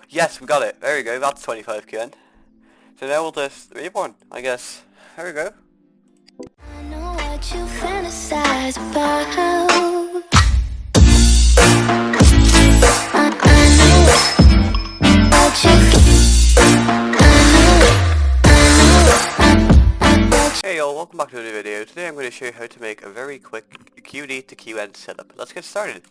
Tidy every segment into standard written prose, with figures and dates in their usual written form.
Yes, we got it. There we go. That's 25k in. So now we'll just reborn, I guess. There we go. I know what you fantasize about. I know what you Hey y'all, welcome back to a new video. Today I'm going to show you how to make a very quick QD to QN setup. Let's get started.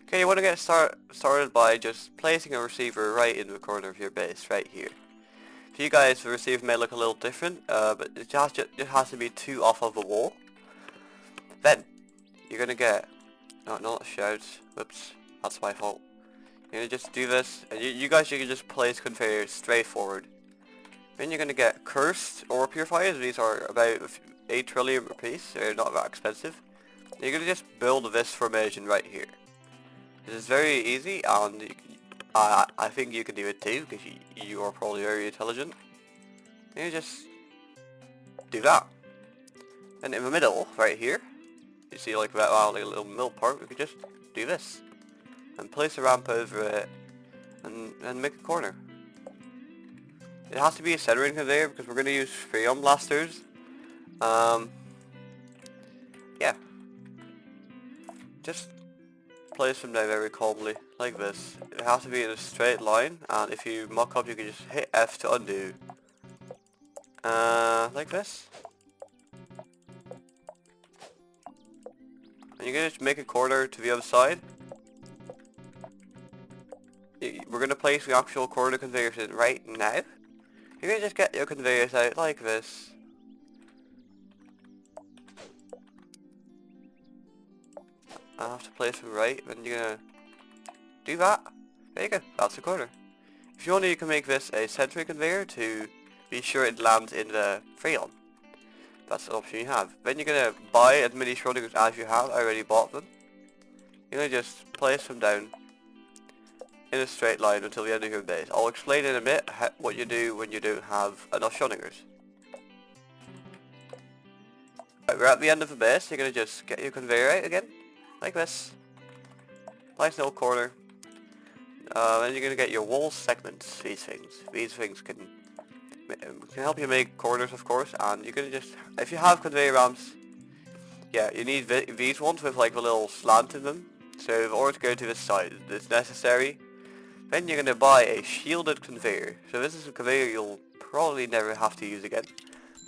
Okay, you want to get started by just placing a receiver right in the corner of your base, right here. For you guys, the receiver may look a little different, but it has to be 2 off of the wall. Then, you're going to get... No, not shouts. Whoops, that's my fault. You're going to just do this, and you guys can just place conveyors straight forward. Then you're going to get cursed ore purifiers. These are about 8 trillion per piece, they're not that expensive. You're going to just build this formation right here. This is very easy, and I think you can do it too, because you are probably very intelligent. And you just do that. And in the middle, right here, you see like that like a little middle part, we could just do this. And place a ramp over it, and make a corner. It has to be a centering conveyor, because we're going to use freon blasters. Yeah. Just place them down very calmly, like this. It has to be in a straight line, and if you muck up you can just hit F to undo. Like this. And you're going to just make a corner to the other side. We're going to place the actual corner conveyors in right now. You're going to just get your conveyors out like this. I have to place them right, then you're gonna do that. There you go, that's the corner. If you want to, you can make this a centering conveyor to be sure it lands in the freon. That's the option you have. Then you're gonna buy as many Schrodingers as you have. I already bought them. You're gonna just place them down in a straight line until the end of your base. I'll explain in a bit what you do when you don't have enough Schrodingers. Right, we're at the end of the base. You're gonna just get your conveyor out again. Like this. Nice little corner. Then you're going to get your wall segments, these things. These things can help you make corners, of course, and you're going to just, if you have conveyor ramps, yeah, you need these ones with like a little slant in them. So in order to go to this side, it's necessary. Then you're going to buy a shielded conveyor. So this is a conveyor you'll probably never have to use again.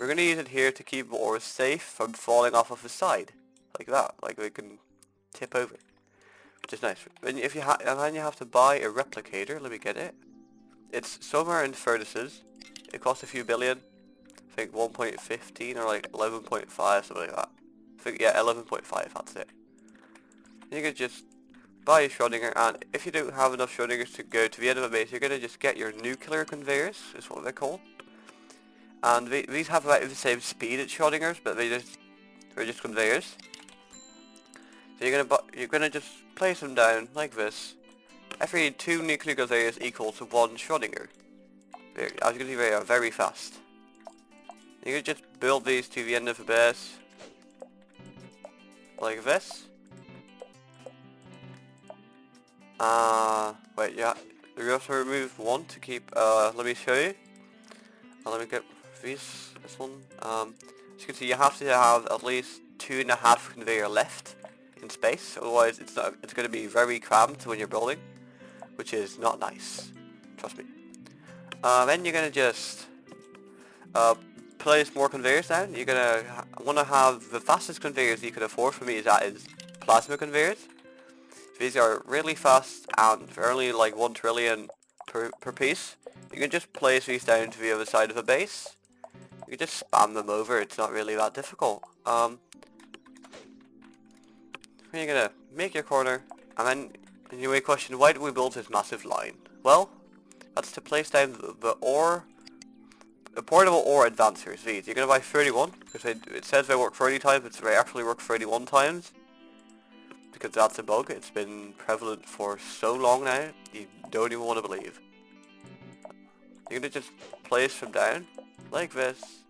We're going to use it here to keep the ore safe from falling off of the side. Like that, like we can tip over, which is nice. And if you and then you have to buy a replicator. Let me get it. It's somewhere in furnaces. It costs a few billion. I think 1.15 or like 11.5, something like that. I think, yeah, 11.5. That's it. You can just buy a Schrodinger, and if you don't have enough Schrodingers to go to the end of the base, you're gonna just get your nuclear conveyors. Is what they're called. And these have about the same speed as Schrodingers, but they're just conveyors. So you're gonna just place them down like this. Every 2 nuclear conveyors equal to 1 Schrodinger. As you can see, they are very fast. You can just build these to the end of the base, like this. Wait, yeah. You also remove 1 to keep. Let me show you. Let me get this one. As you can see, you have to have at least 2.5 conveyor left in space, otherwise it's going to be very cramped when you're building, which is not nice, trust me. Then you're going to just place more conveyors down. You're going to want to have the fastest conveyors you can afford. For me, that is plasma conveyors. These are really fast and they're only like 1 trillion per piece. You can just place these down to the other side of the base. You can just spam them over, it's not really that difficult. You're gonna make your corner, and then you may question, why did we build this massive line? Well, that's to place down the portable ore advancers. These you're gonna buy 31 because it says they work 30 times, but they actually work 31 times. Because that's a bug. It's been prevalent for so long now, you don't even want to believe. You're gonna just place them down like this.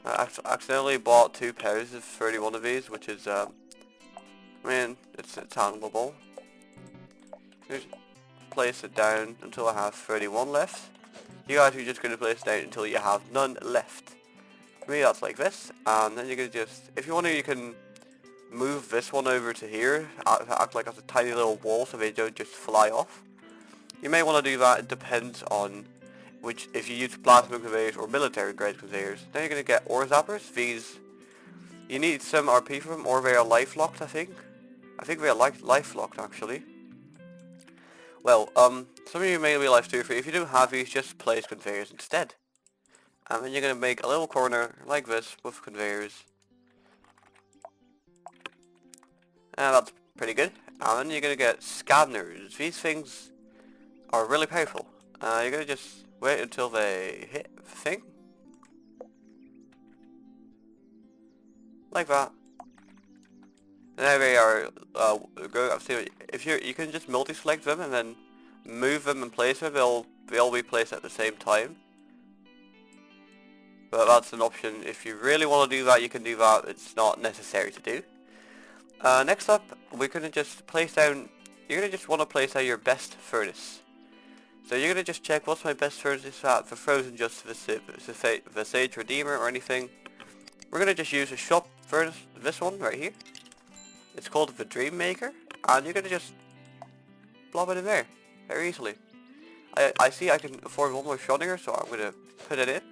I accidentally bought 2 pairs of 31 of these, which is I mean, it's handleable. Just place it down until I have 31 left. You guys are just going to place it down until you have none left. For me that's like this, and then you're going to just, if you want to, you can move this one over to here, act like it's a tiny little wall so they don't just fly off. You may want to do that, it depends on which, if you use plasma conveyors or military grade conveyors. Then you're going to get ore zappers. These, you need some RP for them, or they are life locked, I think. I think they are life locked actually. Well, some of you may realize too, if you don't have these, just place conveyors instead. And then you're going to make a little corner like this with conveyors. And that's pretty good. And then you're going to get scanners. These things are really powerful. You're going to just wait until they hit the thing. Like that. And there they are. If you can just multi-select them and then move them and place them, they'll all be placed at the same time. But that's an option. If you really want to do that, you can do that. It's not necessary to do. Next up, we're going to just place down, you're going to just want to place out your best furnace. So you're going to just check what's my best furnace at for Frozen Just the Sage Redeemer or anything. We're going to just use a shop furnace, this one right here. It's called the Dream Maker, and you're going to just plop it in there, very easily. I see I can afford one more Schrodinger, so I'm going to put it in.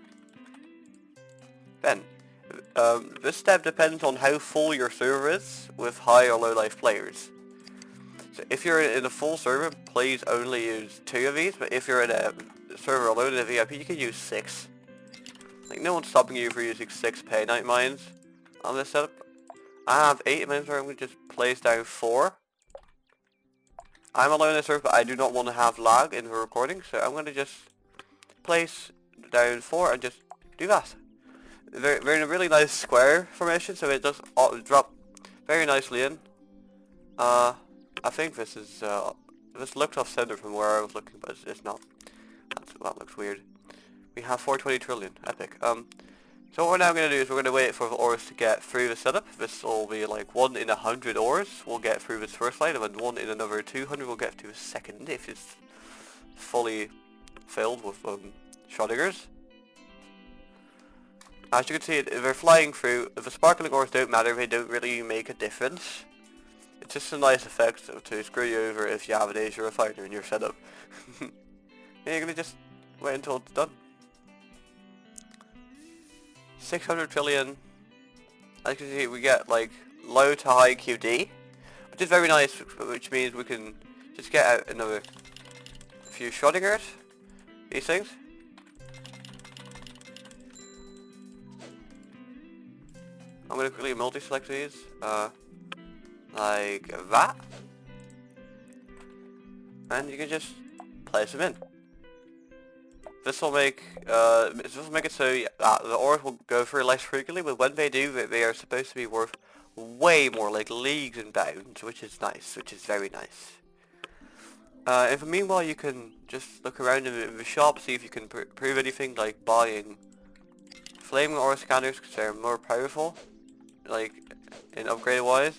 Then, this step depends on how full your server is with high or low life players. So if you're in a full server, please only use 2 of these, but if you're in a server alone in a VIP, you can use 6. Like, no one's stopping you for using 6 pay night mines on this setup. I have 8 mines where I'm going to just place down 4. I'm alone in the server, but I do not want to have lag in the recording, so I'm going to just place down 4 and just do that. They're in a really nice square formation, so it does drop very nicely in. I think this is, this looked off center from where I was looking, but it's not. That looks weird. We have 420 trillion, epic. So what we're now going to do is we're going to wait for the ores to get through the setup. This will be like 1 in 100 ores will get through this first line, and then 1 in another 200 will get to the second if it's fully filled with Schrodingers. As you can see, they're flying through. The sparkling ores don't matter, they don't really make a difference. It's just a nice effect to screw you over if you have an Asia refiner in your setup. And you're going to just wait until it's done. 600 trillion. As you can see, we get like low to high QD, which is very nice, which means we can just get out another few Schrodingers, these things. I'm going to quickly multi-select these, like that, and you can just place them in. This will make it so the ores will go through less frequently, but when they do, they are supposed to be worth way more, like leagues and bounds, which is nice, which is very nice. If meanwhile you can just look around in the shop, see if you can prove anything, like buying flaming ore scanners because they're more powerful, like in upgrade wise.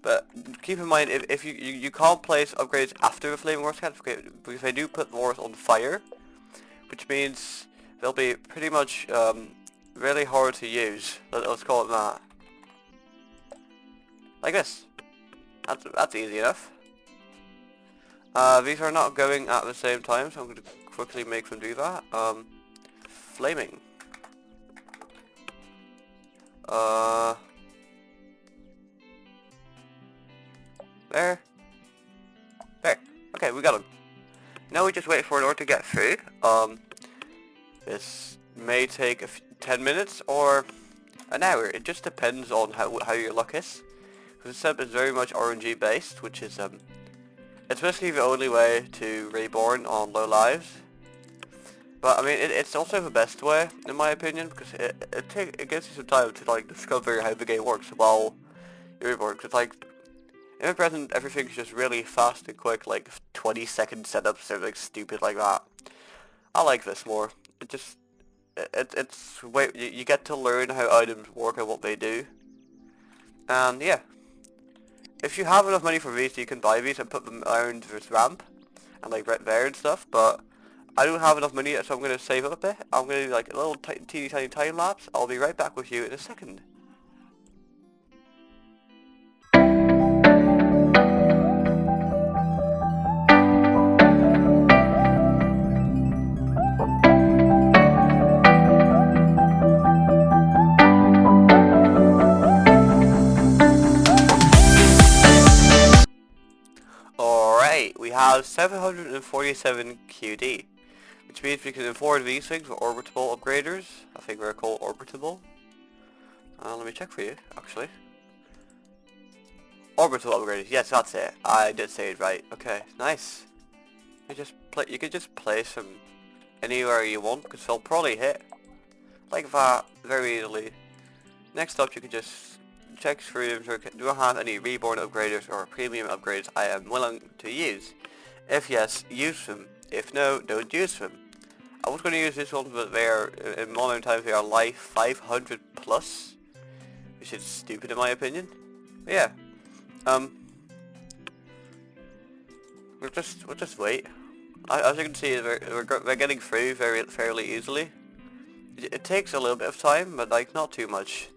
But keep in mind, if you can't place upgrades after the flaming ore scanners, because they do put the ores on fire, which means they'll be pretty much really hard to use. Let's call it that. Like this. That's easy enough. These are not going at the same time, so I'm going to quickly make them do that. Flaming. There. Okay, we got them. Now we just wait for an ore to get through. This may take 10 minutes or an hour. It just depends on how your luck is. Because the setup is very much RNG based, which is it's basically the only way to reborn on low lives. But I mean, it's also the best way, in my opinion, because it gives you some time to like discover how the game works while you reborn. Because like in the present, everything's just really fast and quick, like 20-second setups are like stupid like that. I like this more. It's you get to learn how items work and what they do. And yeah, if you have enough money for these, you can buy these and put them around this ramp and like right there and stuff. But I don't have enough money, so I'm gonna save up a bit. I'm gonna do like a little teeny tiny time lapse. I'll be right back with you in a second. Alright, we have 747 QD, which means we can afford these things for orbitable upgraders. I think they're called orbitable. Let me check for you, actually. Orbital upgraders, yes, that's it. I did say it right. Okay, nice. You could just place them anywhere you want, because they'll probably hit like that very easily. Next up, you can just check through them. Do I have any reborn upgraders or premium upgrades I am willing to use? If yes, use them. If no, don't use them. I was going to use this one, but they are, in modern times, they are life 500 plus, which is stupid in my opinion. But yeah, we'll just wait. As you can see, we're getting through fairly easily. It takes a little bit of time, but like not too much.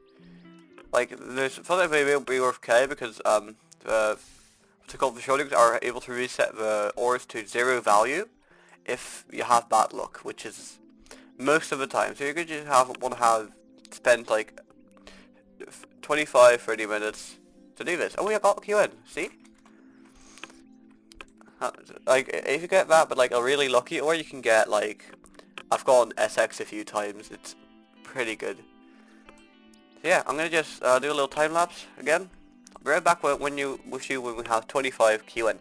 Like there's something they will be worth K because the shortings are able to reset the ores to 0 value if you have bad luck, which is most of the time. So you could just want to have spent like 25-30 minutes to do this. Oh, we got QN. See? Like if you get that, but like a really lucky, or you can get like I've gone SX a few times. It's pretty good. So yeah, I'm gonna just do a little time lapse again. I'll be right back when we have 25 QN.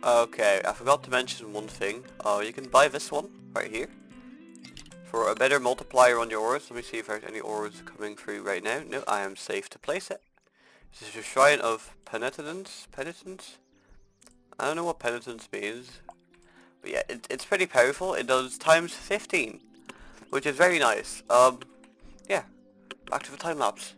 Okay, I forgot to mention one thing. You can buy this one right here for a better multiplier on your ores. Let me see if there's any ores coming through right now. No, I am safe to place it. This is the Shrine of Penitence. Penitence? I don't know what Penitence means, but yeah, it's pretty powerful. It does times 15, which is very nice. Yeah, back to the time lapse.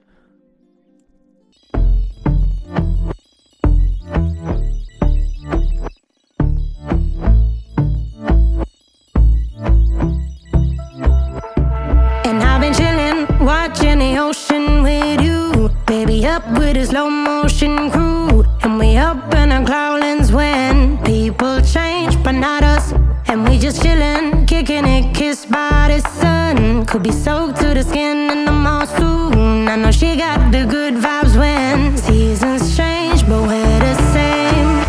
Watching the ocean with you, baby, up with a slow motion crew, and we up in our clouds when people change, but not us. And we just chillin', kicking it, kissed by the sun. Could be soaked to the skin in the monsoon. I know she got the good vibes when seasons change, but we're the same.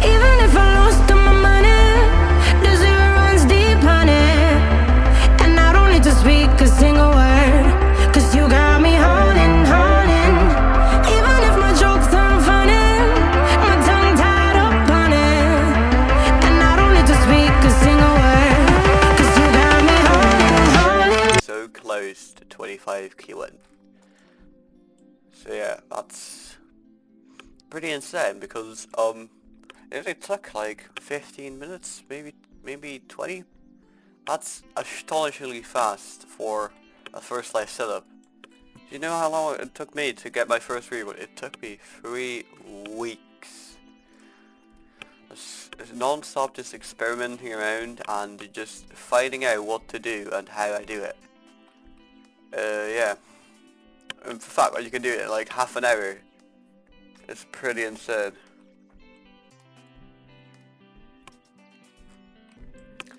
Even if I lost all my money, the zero runs deep, honey, and I don't need to speak a single word. You got me holding, holding. Even if my jokes aren't funny, my tongue tied up on it, and I don't need to speak a single word, 'cause you got me holding, holding. So close to 25 QN. So yeah, that's pretty insane because it only took like 15 minutes, maybe 20. That's astonishingly fast for a first life setup. Do you know how long it took me to get my first reboot? It took me 3 weeks. It's non-stop just experimenting around and just finding out what to do and how I do it. Yeah. In fact, you can do it in like half an hour. It's pretty insane.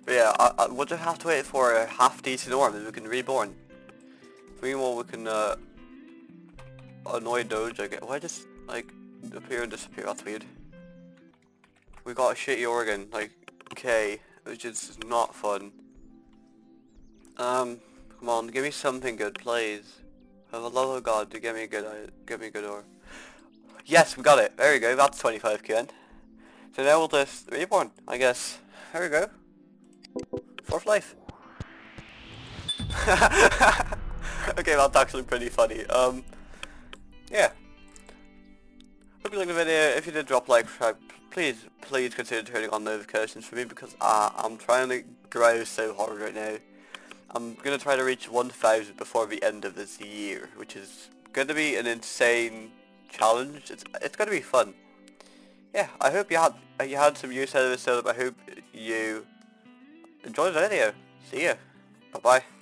But yeah, we'll just have to wait for a half decent orb and we can reborn. Meanwhile, we can annoy Doge. Why just like appear and disappear? That's weird. We got a shitty organ like K, which is not fun. Come on, give me something good, please. For the love of God, to give me a good orb. Yes, we got it. There we go. That's 25 QN. So now we'll just reborn, I guess. here we go. Fourth life. Okay, that's actually pretty funny. Yeah. Hope you liked the video. If you did, drop a like, subscribe. Please consider turning on notifications for me because I'm trying to grow so hard right now. I'm gonna try to reach 1,000 before the end of this year, which is going to be an insane challenge. It's going to be fun. Yeah, I hope you had some use out of this setup. I hope you enjoyed the video. See ya. Bye bye.